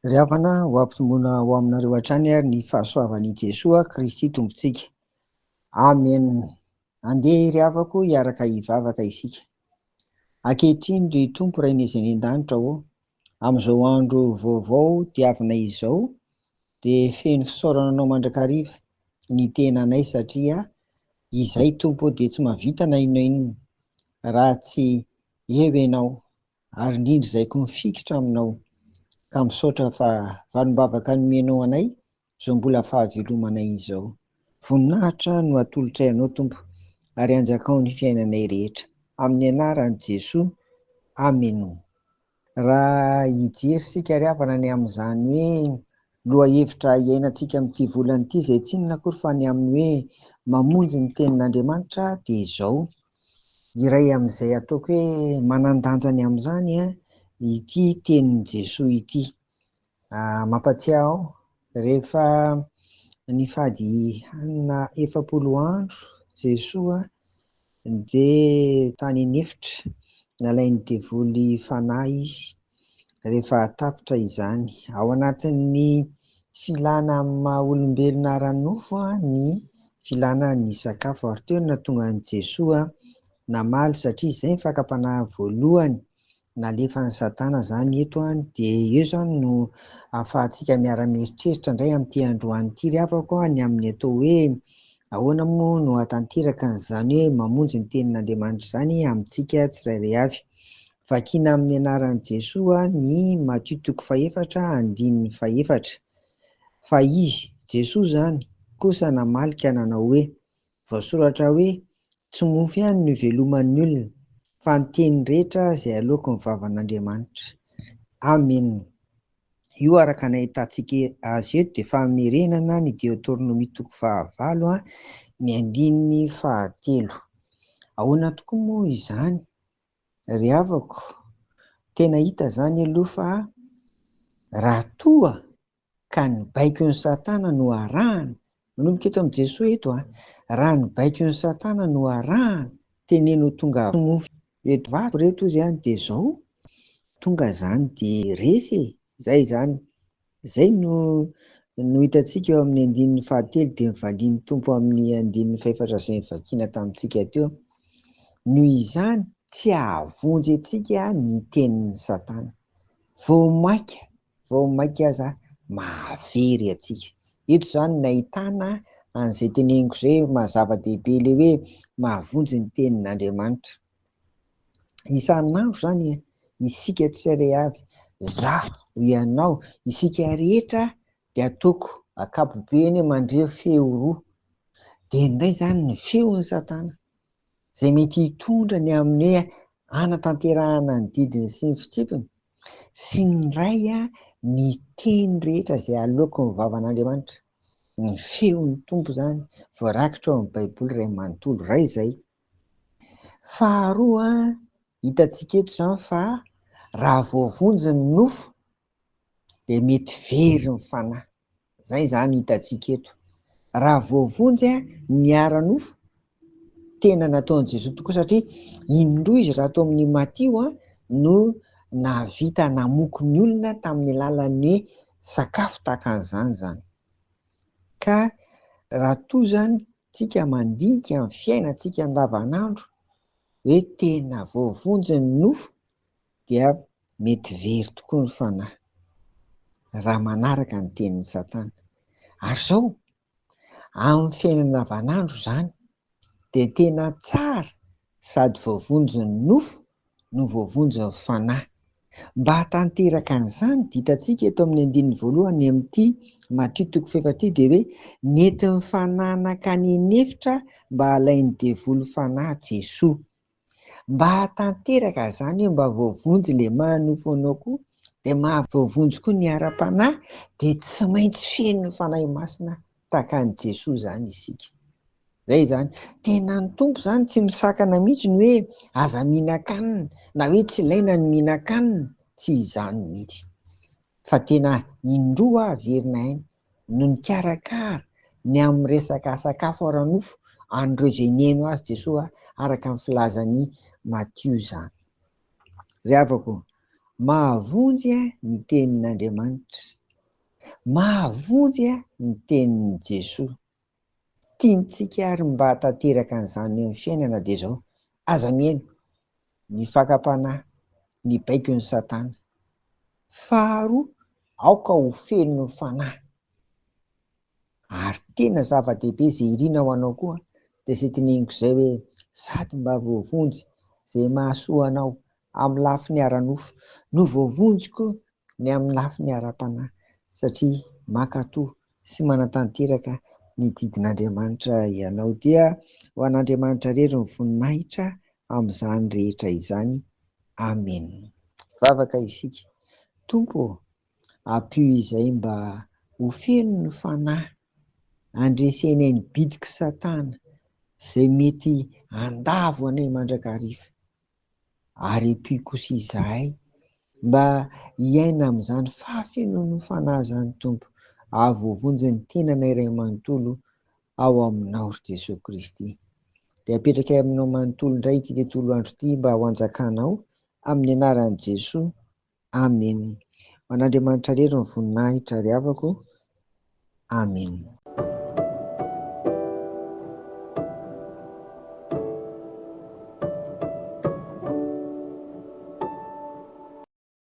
Ry havana ho ampitombona ho aminareo hatrany ary ny fahasoavan'i Jesoa Kristy tompontsika. Amen. Andeha ry havako hiaraka hivavaka isika. Ankehitriny ry tompo rainay izay ny an-danitra ho, amin'izao andro vaovao diavinay izao dia feno fisaorana anao mandrakariva ny tenanay satria izay tompo dia tsy mahavita na inona inona raha tsy eo ianao ary indrindra izay ko mifikitra aminao. Ka misaotra fa valim-bavaka nomenao anay izao mbola fahavelomanay izao. Voninahitra no atolotra ianao tompo ary anjakao ny fiainanay rehetra amin'ny anaran'i Jesoa. Amen. Raha hijery sika ry havana ny amin'izany hoe lohahevitra iainantsika amin'ity volana ity izay tsy inona akory fa ny amin'ny hoe mamonjy ny tenin'Andriamanitra dia izao. Iray amin'izay ataoko hoe manan-danja ny amin'izany ity tenin'i Jesoa ity. Mampatsiahy aho rehefa nifady hanina 70 andro Jesoa dia tany Nefitra nalain'ny devoly fanahy izy rehefa tapitra izany. Ao anatin'ny filana amin'ny maha olombelona ara-nofo ny filana ny sakafo ary teo no nahatonga an'i Jesoa namaly satria izay ny fakam-panahy voalohany nalefa ny Satana izany eto dia eo izany no ahafahantsika miara-mieritreritra indray amin'ity androany ity ry havako ny amin'ny atao hoe ahoana moa no hatanteraka an'izany hoe mamonjy ny tenin'Andriamanitra izany amintsika tsirairay avy. Vakiana amin'ny anaran'i Jesoa ny Matthieu 4:4. Fa izy Jesoa izany kosa namalika nanao hoe voasoratra hoe tsy mofo ihany no iveloman'ny olona fa ny teny rehetra izay aloako ny vavan'Andriamanitra. Amen. Io araka nahitantsika azy eto dia famerenana ny Deutéronomie 19:9. Ahoana tokoa moa izany ry havako? Tena hita izany aloha fa raha toa ka ny baiko ny Satana no arahana, manomboka eto amin'i Jesoa eto raha ny baiko ny Satana no arahana teneno tonga mofo reto vato reto izy dia izao tonga izany dia resy izay izany. Izay no hitantsika eo amin'ny 13 dia mivalian'ny tompo amin'ny 14 izay nivakiana tamintsika teo. Noho izany tsy ahavonjy antsika ny tenin'ny Satana. Vao maika aza mahavery antsika. Eto izany no ahitana an'izay teneniko izay mahazava-dehibe ilay hoe mahavonjy ny tenin'Andriamanitra. Isan'andro izany isika tsirairay avy, izaho, ianao, isika rehetra dia ataoko ankapobeny mandreo feo roa dia indray izany ny feon'ny Satana izay mety hitondra ny amin'ny hoe hanatanterahana ny didiny sy ny fitsipiny, sy ny ray ny teny rehetra izay aloako ny vavan'Andriamanitra. Ny feon'ny tompo izany voarakitra ao amin'ny baiboly iray manontolo iray izay. Faharoa hitantsika eto izany fa raha voavonjy ny nofo dia mety very ny fanahy. Izay izany hitantsika eto. Raha voavonjy ny ara-nofo tena nataon'i Jesoa tokoa satria indroa izy raha atao amin'ny Matteo no nahavita namoky ny olona tamin'ny alalan'ny hoe sakafo tahaka an'izany izany. Ka raha toa izany tsika mandinika amin'ny fiainantsika andavanandro hoe tena voavonjy ny nofo dia mety very tokoa ny fanahy raha manaraka ny tenin'ny Satana. Ary izao amin'ny fiainana andavanandro izany dia tena tsara sady voavonjy ny nofo no voavonjy ny fanahy. Mba hatanteraka an'izany dia hitantsika eto amin'ny 1 amin'ity Matthieu 4 dia hoe nentin'ny fanahy nankany Nefitra mba alain'ny devoly fanahy Jesoa. Mba hatanteraka izany hoe mba voavonjy ilay mahanofo anao koa dia mahavoavonjy koa ny ara-panahy dia tsy maintsy feno ny fanahy masina tahaka an'i Jesoa izany isika. Izay izany tena ny tompo izany tsy misakana mihitsy ny hoe aza mihinan-kanina na hoe tsy ilaina ny mihinan-kanina, tsy izany mihitsy fa tena indroa averina aina no nikarakara ny amin'ny resaka sakafo ara-nofo an'ireo izay niheno azy Jesoa araka ny filazan'ny Matthieu izany. Ry havako, Mahavonjy ny tenin'Andriamanitra, mahavonjy ny tenin'i Jesosy. Tiantsika ary mba tanteraka an'izany eo amin'ny fiainana dia zao: aza mihaino ny fakapanahy, ny baikon'ny Satana. Faharoa, aoka ho feno ny fanahy. Ary tena zava-dehibe izay iriana ho anao koa dia izay teneniko izay hoe sady mba voavonjy izay mahasoa anao amin'ny lafiny ara-nofo no voavonjiko ny amin'ny lafiny ara-panahy, satria mankatoa sy manatanteraka ny didin'Andriamanitra ianao. Dia ho an'Andriamanitra irery ny voninahitra amin'izany rehetra izany. Amen. Vavaka isika. Tompo, ampio izay mba ho feno ny fanahy, andresenay ny bitika Satana izay mety handavo anay mandrakariva, ary ampio kosa izahay mba hiaina amin'izany fahafenoan'ny fanahy izany, Tompo, ahavoavonjy ny tenanay iray manontolo ao aminao ry Jesosy Kristy. Dia apetraka aminao manontolo indray ity tontolo andro ity mba ho anjakanao amin'ny anaran'i Jesosy. Amen. Ho an'Andriamanitra irery ny voninahitra ry havako. Amen.